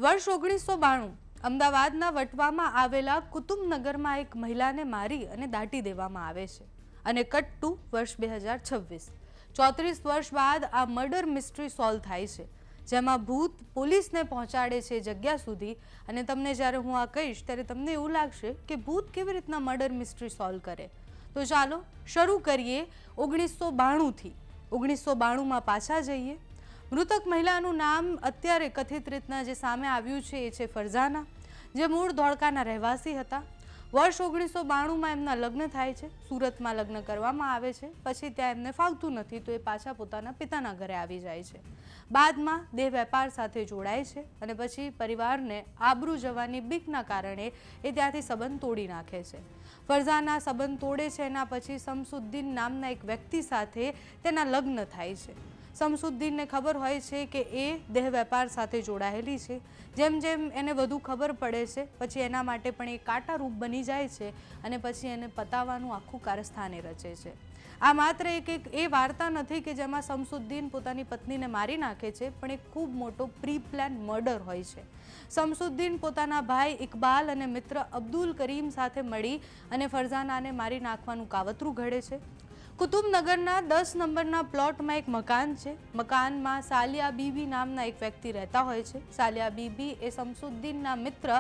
વર્ષ 1992 અમદાવાદના વટવામાં આવેલા કુતુબનગરમાં એક મહિલાને મારી અને દાટી દેવામાં આવે છે અને કટ ટુ વર્ષ 2026 34 વર્ષ બાદ આ મર્ડર મિસ્ટ્રી સોલ્વ થાય છે, જેમાં ભૂત પોલીસને પહોંચાડે છે જગ્યા સુધી. અને તમને જ્યારે હું આ કહીશ ત્યારે તમને એવું લાગશે કે ભૂત કેવી રીતના મર્ડર મિસ્ટ્રી સોલ્વ કરે. તો ચાલો શરૂ કરીએ 1992થી. 1992માં પાછા જઈએ. મૃતક મહિલાનું નામ અત્યારે કથિત રીતના જે સામે આવ્યું છે એ છે ફરઝાના, જે મૂળ ધોળકાના રહેવાસી હતા. વર્ષ 1992માં એમના લગ્ન થાય છે. સુરતમાં લગ્ન કરવામાં આવે છે. પછી ત્યાં એમને ફાવતું નથી તો એ પાછા પોતાના પિતાના ઘરે આવી જાય છે. બાદમાં દેહ વેપાર સાથે જોડાય છે અને પછી પરિવારને આબરૂ જવાની બીકના કારણે એ ત્યાંથી સંબંધ તોડી નાખે છે. ફરઝાના સંબંધ તોડે છે એના પછી શમસુદ્દીન નામના એક વ્યક્તિ સાથે તેના લગ્ન થાય છે. શમસુદ્દીનને ખબર હોય છે કે એ દેહ વેપાર સાથે જોડાયેલી છે. જેમ જેમ એને વધુ ખબર પડે છે પછી એના માટે પણ એ કાંટારૂપ બની જાય છે અને પછી એને પતાવવાનું આખું કારસ્તાન એ રચે છે. આ માત્ર એક એ વાર્તા નથી કે જેમાં શમસુદ્દીન પોતાની પત્નીને મારી નાખે છે, પણ એક ખૂબ મોટો પ્રી પ્લાન મર્ડર હોય છે. શમસુદ્દીન પોતાના ભાઈ ઇકબાલ અને મિત્ર અબ્દુલ કરીમ સાથે મળી અને ફરઝાનાને મારી નાખવાનું કાવતરું ઘડે છે. કુતુબનગરના 10 નંબરના પ્લોટમાં એક મકાન છે. મકાનમાં સાલિયા બીબી નામના એક વ્યક્તિ રહેતા હોય છે. સાલિયા બીબી એ શમસુદ્દીનના મિત્ર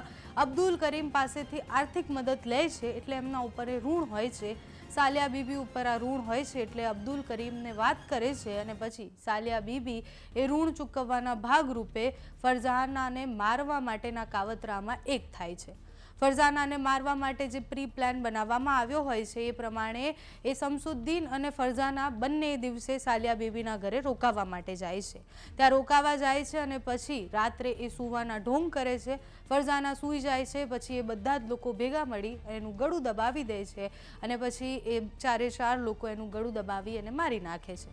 અબ્દુલ કરીમ પાસેથી આર્થિક મદદ લે છે, એટલે એમના ઉપર એ ઋણ હોય છે. સાલિયા બીબી ઉપર આ ઋણ હોય છે એટલે અબ્દુલ કરીમને વાત કરે છે અને પછી સાલિયા બીબી એ ઋણ ચૂકવવાના ભાગરૂપે ફરઝાનાને મારવા માટેના કાવતરામાં એક થાય છે. ફરઝાનાને મારવા માટે જે પ્રી પ્લાન બનાવવામાં આવ્યો હોય છે એ પ્રમાણે એ શમસુદ્દીન અને ફરઝાના બંને દિવસે સાલિયા બીબીના ઘરે રોકાવા માટે જાય છે. ત્યાં રોકાવા જાય છે અને પછી રાત્રે એ સૂવાના ઢોંગ કરે છે. ફરઝાના સૂઈ જાય છે. પછી એ બધા જ લોકો ભેગા મળી એનું ગળું દબાવી દે છે અને પછી એ ચારે ચાર લોકો એનું ગળું દબાવી અને મારી નાખે છે.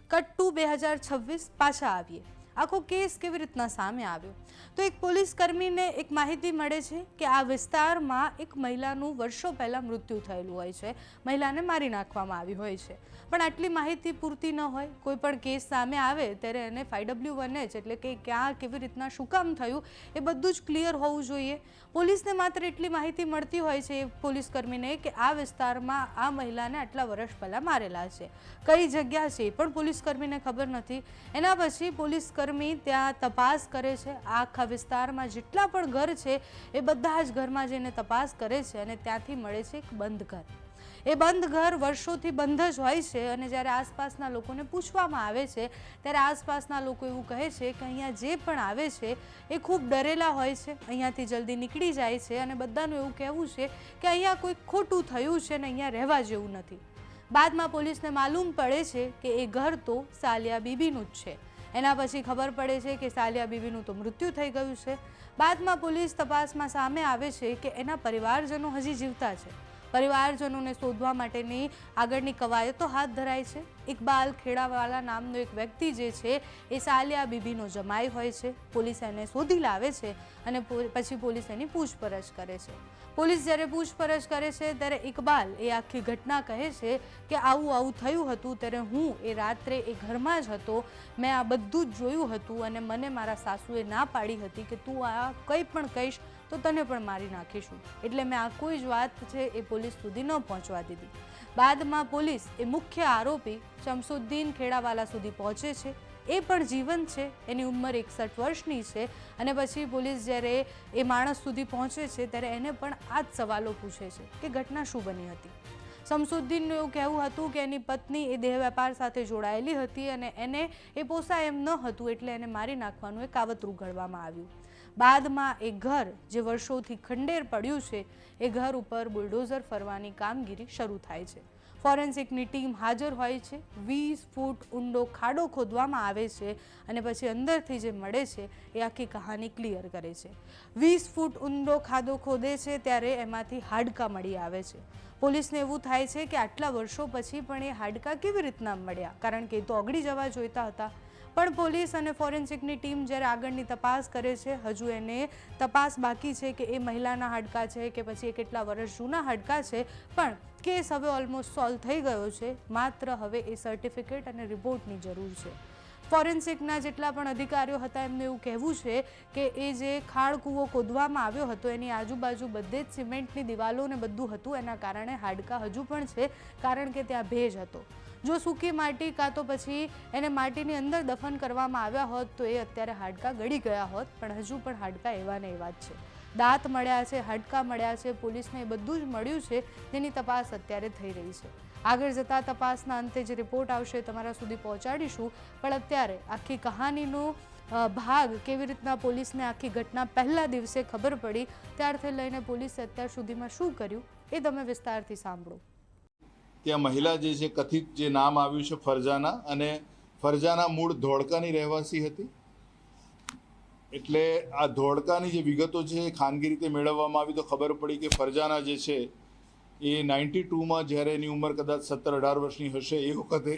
કટ ટુ 2026 પાછા આવીએ. આખો કેસ કેવી રીતના સામે આવ્યો તો એક પોલીસ કર્મીને એક માહિતી મળે છે કે આ વિસ્તારમાં એક મહિલાનું વર્ષો પહેલાં મૃત્યુ થયેલું હોય છે. મહિલાને મારી નાખવામાં આવી હોય છે. પણ આટલી માહિતી પૂરતી ન હોય. કોઈ પણ કેસ સામે આવે ત્યારે એને 5W1H એટલે કે ક્યાં કેવી રીતના શું કામ થયું એ બધું જ ક્લિયર હોવું જોઈએ. પોલીસને માત્ર એટલી માહિતી મળતી હોય છે એ પોલીસ કર્મીને કે આ વિસ્તારમાં આ મહિલાને આટલા વર્ષ પહેલાં મારેલા છે. કઈ જગ્યા છે એ પણ પોલીસ કર્મીને ખબર નથી. એના પછી પોલીસ કર્મી ત્યાં તપાસ કરે છે. આખા વિસ્તારમાં જેટલા પણ ઘર છે એ બધા જ ઘરમાં જઈને તપાસ કરે છે અને ત્યાંથી મળે છે એક બંધ ઘર. એ બંધ ઘર વર્ષોથી બંધ જ હોય છે અને જ્યારે આસપાસના લોકોને પૂછવામાં આવે છે ત્યારે આસપાસના લોકો એવું કહે છે કે અહીંયા જે પણ આવે છે એ ખૂબ ડરેલા હોય છે, અહીંયાથી જલ્દી નીકળી જાય છે અને બધાનું એવું કહેવું છે કે અહીંયા કોઈ ખોટું થયું છે ને અહીંયા રહેવા જેવું નથી. બાદમાં પોલીસને માલુમ પડે છે કે એ ઘર તો સાલિયા બીબીનું જ છે. એના પછી ખબર પડે છે કે સાલિયા બીબીનું તો મૃત્યુ થઈ ગયું છે. બાદમાં પોલીસ તપાસમાં સામે આવે છે કે એના પરિવારજનો હજી જીવતા છે. પરિવારજનોને શોધવા માટેની આગળની કવાયતો હાથ ધરાય છે. ઇકબાલ ખેડાવાલા નામનો એક વ્યક્તિ જે છે એ સાલિયા બીબીનો જમાઈ હોય છે. પોલીસ એને શોધી લાવે છે અને પછી પોલીસ એની પૂછપરછ કરે છે. પોલીસ જ્યારે પૂછપરછ કરે છે ત્યારે ઇકબાલ એ આખી ઘટના કહે છે કે આવું થયું હતું ત્યારે હું એ રાત્રે એ ઘરમાં જ હતો. મેં આ બધું જ જોયું હતું અને મને મારા સાસુએ ના પાડી હતી કે તું આ કંઈ પણ કહીશ તો તને પણ મારી નાખીશું, એટલે મેં આ કોઈ જ વાત છે એ પોલીસ સુધી ન પહોંચવા દીધી. બાદમાં પોલીસ એ મુખ્ય આરોપી શમસુદ્દીન ખેડાવાલા સુધી પહોંચે છે. એ પણ જીવંત છે. એની ઉંમર 61 વર્ષની છે અને પછી પોલીસ જ્યારે એ માણસ સુધી પહોંચે છે ત્યારે એને પણ આ જ સવાલો પૂછે છે કે ઘટના શું બની હતી. શમસુદ્દીનનું એવું કહેવું હતું કે એની પત્ની એ દેહ વેપાર સાથે જોડાયેલી હતી અને એને એ પોસાય એમ ન હતું એટલે એને મારી નાખવાનું એ કાવતરું ઘડવામાં આવ્યું. બાદમાં એ ઘર જે વર્ષોથી ખંડેર પડ્યું છે એ ઘર ઉપર બુલડોઝર ફરવાની કામગીરી શરૂ થાય છે. ફોરેન્સિકની ટીમ હાજર હોય છે. 20 ફૂટ ઊંડો ખાડો ખોદવામાં આવે છે અને પછી અંદરથી જે મળે છે એ આખી કહાની ક્લિયર કરે છે. 20 ફૂટ ઊંડો ખાડો ખોદે છે ત્યારે એમાંથી હાડકાં મળી આવે છે. પોલીસને એવું થાય છે કે આટલા વર્ષો પછી પણ એ હાડકાં કેવી રીતના મળ્યા, કારણ કે એ તો ઓગળી જવા જોઈતા હતા. પણ પોલીસ અને ફોરેન્સિકની ટીમ જ્યારે આગળની તપાસ કરે છે હજુ એને તપાસ બાકી છે કે એ મહિલાના હાડકાં છે કે પછી એ કેટલા વર્ષ જૂના હાડકાં છે. પણ કેસ હવે ઓલમોસ્ટ સોલ્વ થઈ ગયો છે. માત્ર હવે એ સર્ટિફિકેટ અને રિપોર્ટની જરૂર છે. ફોરેન્સિકના જેટલા પણ અધિકારીઓ હતા એમનું એવું કહેવું છે કે એ જે ખાડ કૂવો ખોદવામાં આવ્યો હતો એની આજુબાજુ બધે જ સિમેન્ટની દિવાલો ને બધું હતું, એના કારણે હાડકાં હજુ પણ છે, કારણ કે ત્યાં ભેજ હતો. જો સૂકી માટી કાં તો પછી એને માટીની અંદર દફન કરવામાં આવ્યા હોત તો એ અત્યારે હાડકાં ગળી ગયા હોત, પણ હજુ પણ હાડકાં એવા ને એવા જ છે. દાંત મળ્યા છે, હાડકાં મળ્યા છે, પોલીસને એ બધું જ મળ્યું છે, તેની તપાસ અત્યારે થઈ રહી છે. આગળ જતા તપાસના અંતે જે રિપોર્ટ આવશે તમારા સુધી પહોંચાડીશું, પણ અત્યારે આખી કહાનીનો ભાગ કેવી રીતના પોલીસને આખી ઘટના પહેલા દિવસે ખબર પડી ત્યારથી લઈને પોલીસે અત્યાર સુધીમાં શું કર્યું એ તમે વિસ્તારથી સાંભળો. ત્યાં મહિલા જે છે કથિત જે નામ આવ્યું છે ફરજાના, અને ફરજાના મૂળ ધોળકાની રહેવાસી હતી. એટલે આ ધોળકાની જે વિગતો છે ખાનગી રીતે મેળવવામાં આવી તો ખબર પડી કે ફરજાના જે છે એ 92માં જ્યારે એની ઉંમર કદાચ 17-18 વર્ષની હશે એ વખતે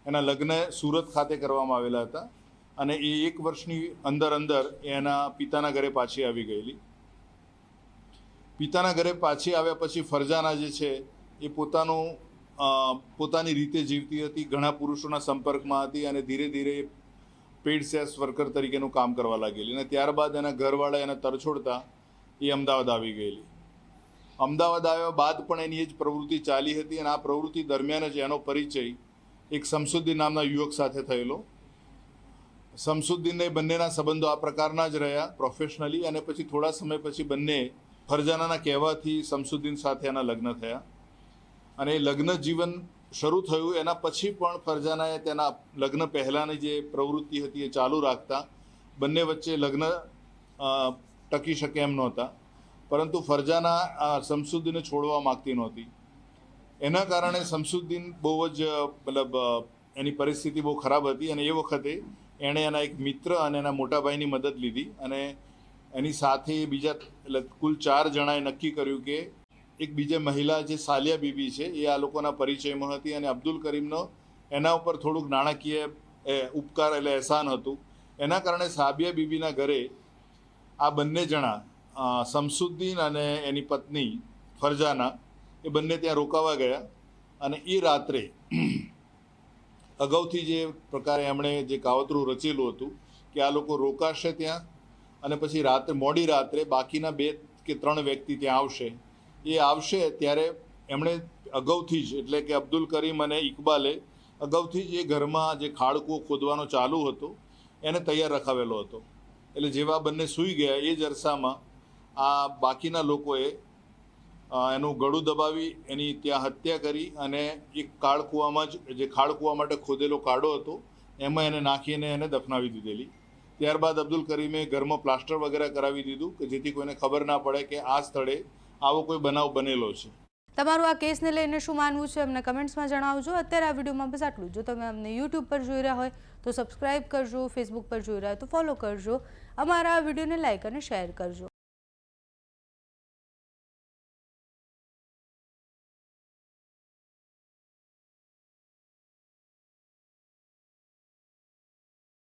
એના લગ્ન સુરત ખાતે કરવામાં આવેલા હતા, અને એ 1 વર્ષની અંદર એના પિતાના ઘરે પાછી આવી ગયેલી. પિતાના ઘરે પાછી આવ્યા પછી ફરજાના જે છે એ પોતાની રીતે જીવતી હતી, ઘણા પુરુષોના સંપર્કમાં હતી અને ધીરે ધીરે પેઇડ સેક્સ વર્કર તરીકેનું કામ કરવા લાગેલી. અને ત્યારબાદ એના ઘરવાળા એને તરછોડતા એ અમદાવાદ આવી ગયેલી. અમદાવાદ આવ્યા બાદ પણ એની એ જ પ્રવૃત્તિ ચાલી હતી, અને આ પ્રવૃત્તિ દરમિયાન જ એનો પરિચય એક શમસુદ્દીન નામના યુવક સાથે થયેલો. શમસુદ્દીનને બંનેના સંબંધો આ પ્રકારના જ રહ્યા પ્રોફેશનલી, અને પછી થોડા સમય પછી બંને ફરજાનાના કહેવાથી શમસુદ્દીન સાથે એના લગ્ન થયા. અને લગ્ન જીવન શરૂ થયું એના પછી પણ ફરજાનાએ તેના લગ્ન પહેલાંની જે પ્રવૃત્તિ હતી એ ચાલુ રાખતા બંને વચ્ચે લગ્ન ટકી શકે એમ નહોતા. પરંતુ ફરજાના શમસુદ્દીનને છોડવા માગતી નહોતી. એના કારણે શમસુદ્દીન બહુ જ એની પરિસ્થિતિ બહુ ખરાબ હતી, અને એ વખતે એણે એના એક મિત્ર અને એના મોટા ભાઈની મદદ લીધી, અને એની સાથે બીજા કુલ 4 જણાએ નક્કી કર્યું કે એક બીજા મહિલા જે સાલિયા બીબી છે એ આ લોકોના પરિચયમાં હતી, અને અબ્દુલ કરીમનો એના ઉપર થોડુંક નાણાકીય ઉપકાર એટલે અહેસાન હતું. એના કારણે સાબિયા બીબીના ઘરે આ બંને જણા શમસુદ્દીન અને એની પત્ની ફરજાના એ બંને ત્યાં રોકાવા ગયા. અને એ રાત્રે અગાઉથી જે પ્રકારે એમણે જે કાવતરું રચેલું હતું કે આ લોકો રોકાશે ત્યાં, અને પછી મોડી રાત્રે બાકીના 2 કે 3 વ્યક્તિ ત્યાં આવશે ત્યારે એમણે અગાઉથી જ એટલે કે અબ્દુલ કરીમ અને ઇકબાલે અગાઉથી જ એ ઘરમાં જે ખાડકૂવો ખોદવાનો ચાલુ હતો એને તૈયાર રખાવેલો હતો. એટલે જેવા બંને સૂઈ ગયા એ જ અરસામાં આ બાકીના લોકોએ એનું ગળું દબાવી એની ત્યાં હત્યા કરી, અને એક ખાડકૂવામાં જે ખાડકૂવા માટે ખોદેલો કાડો હતો એમાં એને નાખીને એને દફનાવી દીધેલી. ત્યારબાદ અબ્દુલ કરીમે ઘરમાં પ્લાસ્ટર વગેરે કરાવી દીધું કે જેથી કોઈને ખબર ના પડે કે આ સ્થળે આવો કોઈ બનાવ બનેલો છે. તમારું આ કેસને લઈને શું માનવું છે અમને કમેન્ટ્સમાં જણાવજો. અત્યારે આ વિડીયોમાં બસ આટલું. જો તમે અમને યુટ્યુબ પર જોઈ રહ્યા હોય તો સબસ્ક્રાઇબ કરજો, ફેસબુક પર જોઈ રહ્યા હોય તો ફોલો કરજો, અમારા આ વિડીયોને લાઇક અને શેર કરજો.